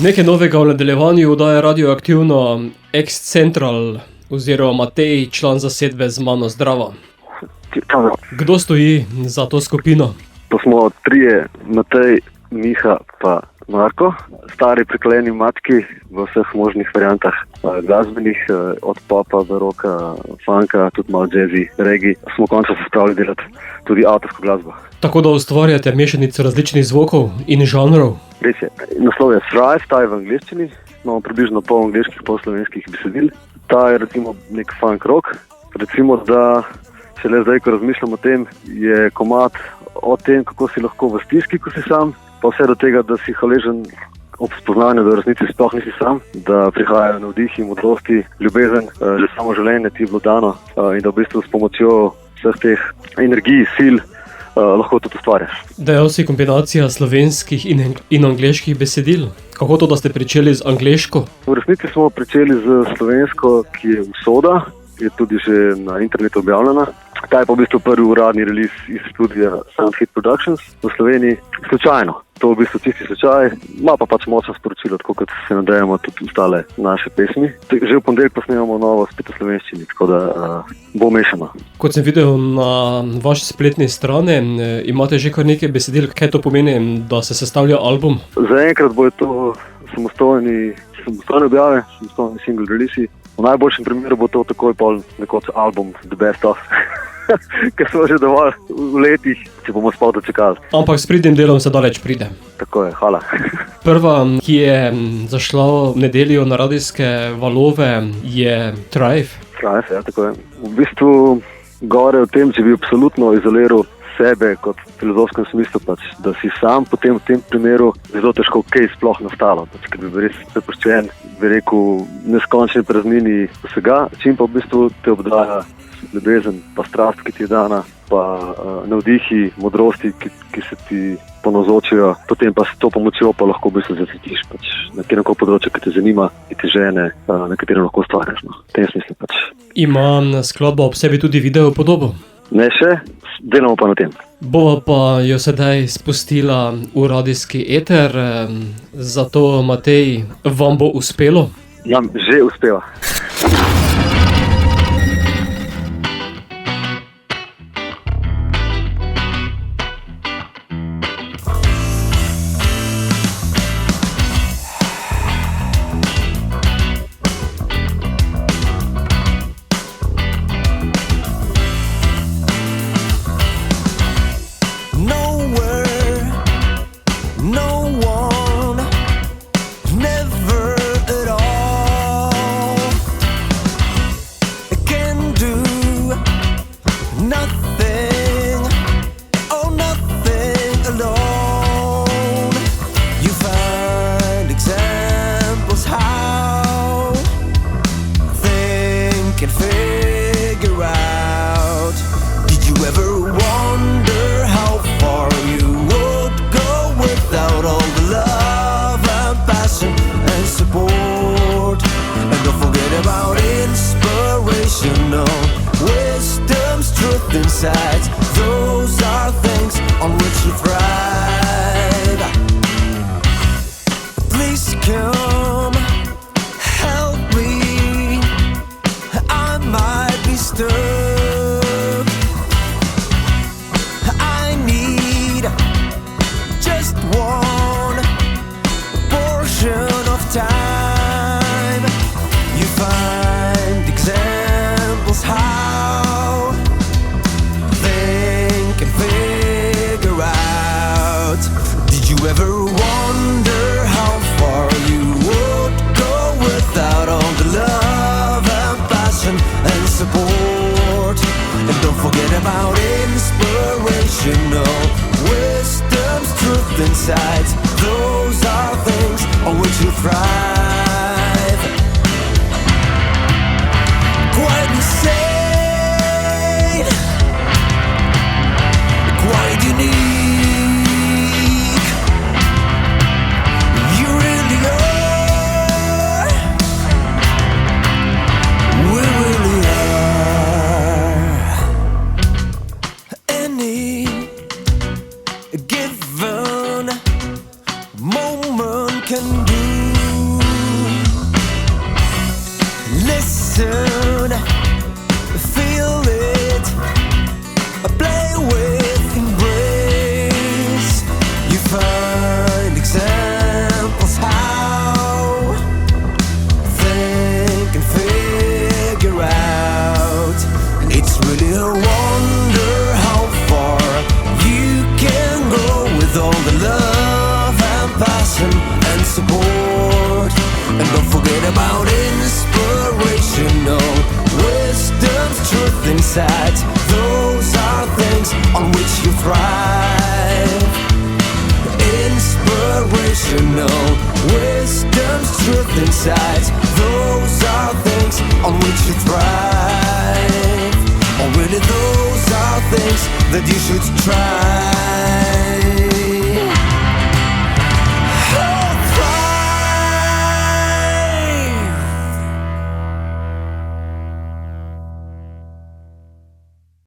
Nekaj novega v nadaljevanju oddaje Radioaktivno Ex-Central oziroma Matej, član zasedbe Z mano zdravo. Kdo stoji za to skupino? To smo trije, Matej, Miha pa Marko, stari prekleni matki v vseh možnih variantah glasbenih, od popa, baroka, funka, tudi malo jazzy, reggae. Smo končno se spravili delati tudi avtorsko glasbo. Tako da ustvarjate mešanico različnih zvokov in žanrov? Res je. Naslov je Thrive, ta je v angleščini, imamo približno pol angleških, pol slovenskih besedil. Ta je recimo nek funk rock. Recimo, da šele zdaj, ko razmišljam o tem, je komad o tem, kako si lahko v stiski, ko si sam, pa vse do tega, da si hvaležen ob spoznanju, da v resnici sploh nisi sam, da prihajajo navdihi, modrosti, ljubezen, že samo življenje ti je bilo dano in da v bistvu s pomočjo vseh teh energij, sil lahko tudi ustvarjaš. Dejal si kombinacija slovenskih in angleških besedil. Kako to, da ste pričeli z angleško? V resnici smo pričeli z slovensko, ki je usoda, je tudi že na internetu objavljena. Ta je pa v bistvu prvi uradni release iz studija Soundhit Productions v Sloveniji. Slučajno. To je v bistvu čisti slučaj. Ima pa pač močno sporočilo, tako kot se nadejamo tudi ostale naše pesmi. Že v ponedeljek pa snemamo novo spet v slovenščini, tako da bo mešano. Kot sem videl na vaši spletni strani, imate že kar nekaj besedil. Kaj to pomeni, da se sestavlja album? Zaenkrat bo to samostojne objave, samostojni single release. V najboljšem primeru bo to takoj pol nekoč album The Best Of, ker smo že dovolj v letih, če bomo sploh dočekali. Ampak s pridnim delom se daleč pride. Tako je, hvala. Prva, ki je zašla v nedeljo na radijske valove, je Thrive. Thrive, ja, tako je. V bistvu govore o tem, če bi absolutno izoliral sebe kot v filozofskem smislu, pač, da si sam potem v tem primeru zelo težko kaj sploh nastalo. Pač, ker bi bil res prepuščen, bi rekel, neskončni praznini vsega, čim pa v bistvu te obdaja ljubezen, pa strast, ki ti je dana, pa navdihi, modrosti, ki se ti ponozočijo, potem pa s to pomočjo pa lahko v bistvu zasvetiš pač, na kjerkoli področju, ki te zanima, ki te žene, na katerem lahko stvaraš. No. V tem smislu pač. Ima skladba ob sebi tudi video podobo? Ne še, delamo pa na tem. Bova pa jo sedaj spustila v radijski eter, zato Matej, vam bo uspelo? Nam že uspeva. Insights, those are things on which you thrive. Please come, help me, I might be stuck. I need just one portion of time. You find examples how ever wonder how far you would go without all the love and passion and support? And don't forget about inspirational wisdom's truth insights. Those are things on which you thrive. Quite insane, quite unique. Given moment can do Listen, feel it, play with, embrace. You find examples how think and figure out. It's really a wonder how far you can go with all the love and passion and support. And don't forget about inspirational wisdom's truth inside. Those are things on which you thrive. Inspirational wisdom's truth inside. Those are things on which you thrive. Or really those are things that you should try.